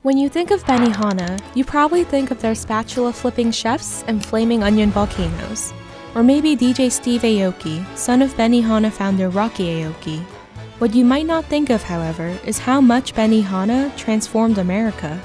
When you think of Benihana, you probably think of their spatula-flipping chefs and flaming onion volcanoes. Or maybe DJ Steve Aoki, son of Benihana founder Rocky Aoki. What you might not think of, however, is how much Benihana transformed America.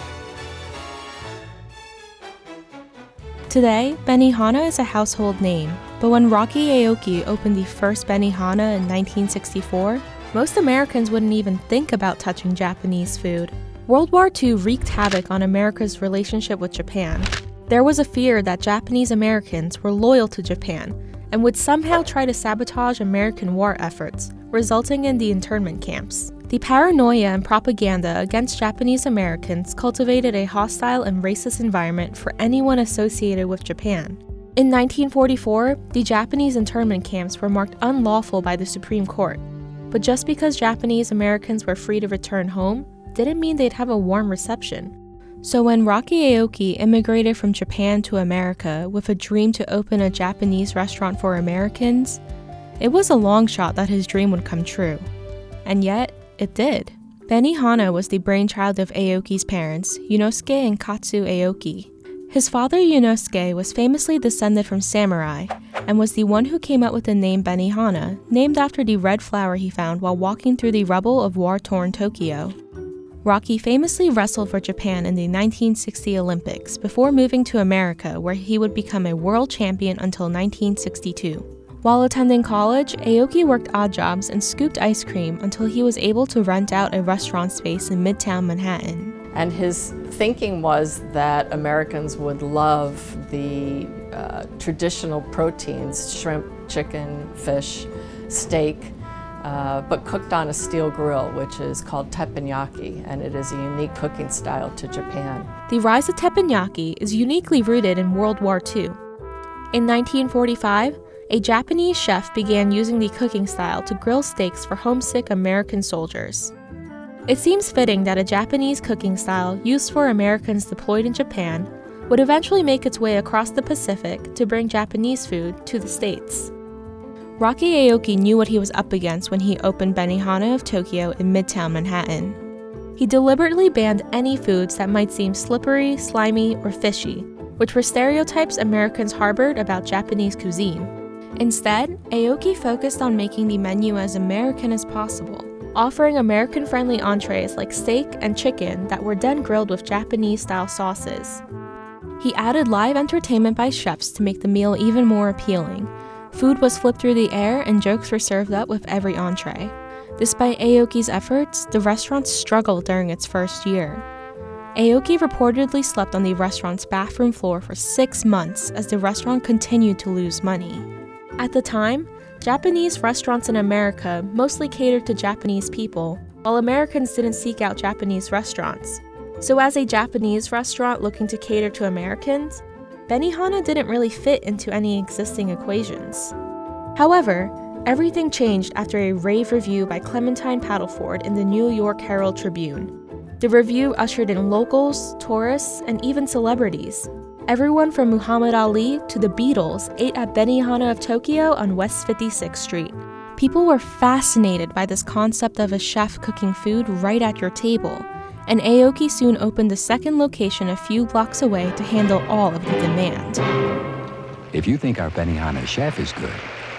Today, Benihana is a household name, but when Rocky Aoki opened the first Benihana in 1964, most Americans wouldn't even think about touching Japanese food. World War II wreaked havoc on America's relationship with Japan. There was a fear that Japanese Americans were loyal to Japan and would somehow try to sabotage American war efforts, resulting in the internment camps. The paranoia and propaganda against Japanese Americans cultivated a hostile and racist environment for anyone associated with Japan. In 1944, the Japanese internment camps were marked unlawful by the Supreme Court. But just because Japanese Americans were free to return home, didn't mean they'd have a warm reception. So when Rocky Aoki immigrated from Japan to America with a dream to open a Japanese restaurant for Americans, it was a long shot that his dream would come true. And yet, it did. Benihana was the brainchild of Aoki's parents, Yunosuke and Katsu Aoki. His father Yunosuke was famously descended from samurai and was the one who came up with the name Benihana, named after the red flower he found while walking through the rubble of war-torn Tokyo. Rocky famously wrestled for Japan in the 1960 Olympics before moving to America, where he would become a world champion until 1962. While attending college, Aoki worked odd jobs and scooped ice cream until he was able to rent out a restaurant space in Midtown Manhattan. And his thinking was that Americans would love the traditional proteins, shrimp, chicken, fish, steak, but cooked on a steel grill, which is called teppanyaki, and it is a unique cooking style to Japan. The rise of teppanyaki is uniquely rooted in World War II. In 1945, a Japanese chef began using the cooking style to grill steaks for homesick American soldiers. It seems fitting that a Japanese cooking style used for Americans deployed in Japan would eventually make its way across the Pacific to bring Japanese food to the States. Rocky Aoki knew what he was up against when he opened Benihana of Tokyo in Midtown Manhattan. He deliberately banned any foods that might seem slippery, slimy, or fishy, which were stereotypes Americans harbored about Japanese cuisine. Instead, Aoki focused on making the menu as American as possible, offering American-friendly entrees like steak and chicken that were then grilled with Japanese-style sauces. He added live entertainment by chefs to make the meal even more appealing. Food was flipped through the air and jokes were served up with every entree. Despite Aoki's efforts, the restaurant struggled during its first year. Aoki reportedly slept on the restaurant's bathroom floor for 6 months as the restaurant continued to lose money. At the time, Japanese restaurants in America mostly catered to Japanese people, while Americans didn't seek out Japanese restaurants. So as a Japanese restaurant looking to cater to Americans, Benihana didn't really fit into any existing equations. However, everything changed after a rave review by Clementine Paddleford in the New York Herald Tribune. The review ushered in locals, tourists, and even celebrities. Everyone from Muhammad Ali to the Beatles ate at Benihana of Tokyo on West 56th Street. People were fascinated by this concept of a chef cooking food right at your table, and Aoki soon opened a second location a few blocks away to handle all of the demand. If you think our Benihana chef is good,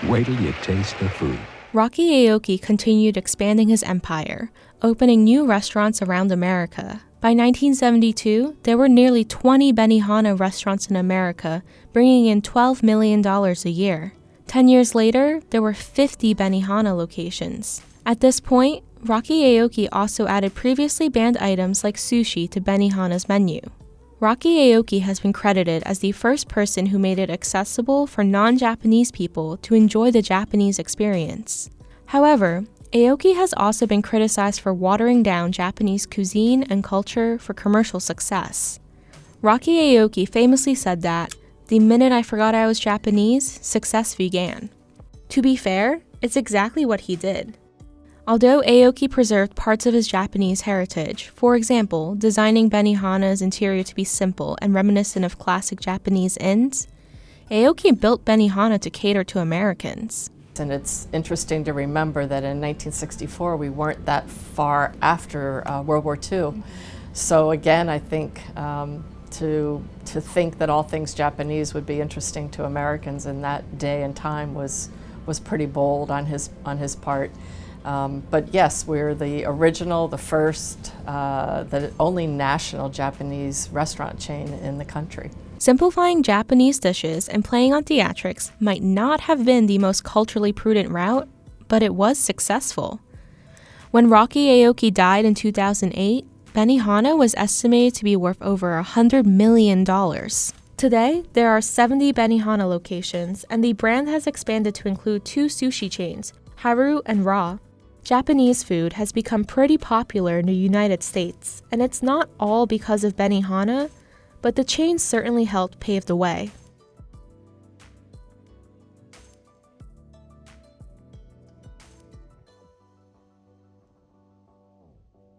wait till you taste the food. Rocky Aoki continued expanding his empire, opening new restaurants around America. By 1972, there were nearly 20 Benihana restaurants in America, bringing in $12 million a year. 10 years later, there were 50 Benihana locations. At this point, Rocky Aoki also added previously banned items like sushi to Benihana's menu. Rocky Aoki has been credited as the first person who made it accessible for non-Japanese people to enjoy the Japanese experience. However, Aoki has also been criticized for watering down Japanese cuisine and culture for commercial success. Rocky Aoki famously said that, "The minute I forgot I was Japanese, success began." To be fair, it's exactly what he did. Although Aoki preserved parts of his Japanese heritage, for example, designing Benihana's interior to be simple and reminiscent of classic Japanese inns, Aoki built Benihana to cater to Americans. And it's interesting to remember that in 1964, we weren't that far after World War II. So again, I think to think that all things Japanese would be interesting to Americans in that day and time was pretty bold on his part. But yes, we're the original, the first, the only national Japanese restaurant chain in the country. Simplifying Japanese dishes and playing on theatrics might not have been the most culturally prudent route, but it was successful. When Rocky Aoki died in 2008, Benihana was estimated to be worth over $100 million. Today, there are 70 Benihana locations, and the brand has expanded to include 2 sushi chains, Haru and Raw. Japanese food has become pretty popular in the United States, and it's not all because of Benihana, but the chain certainly helped pave the way.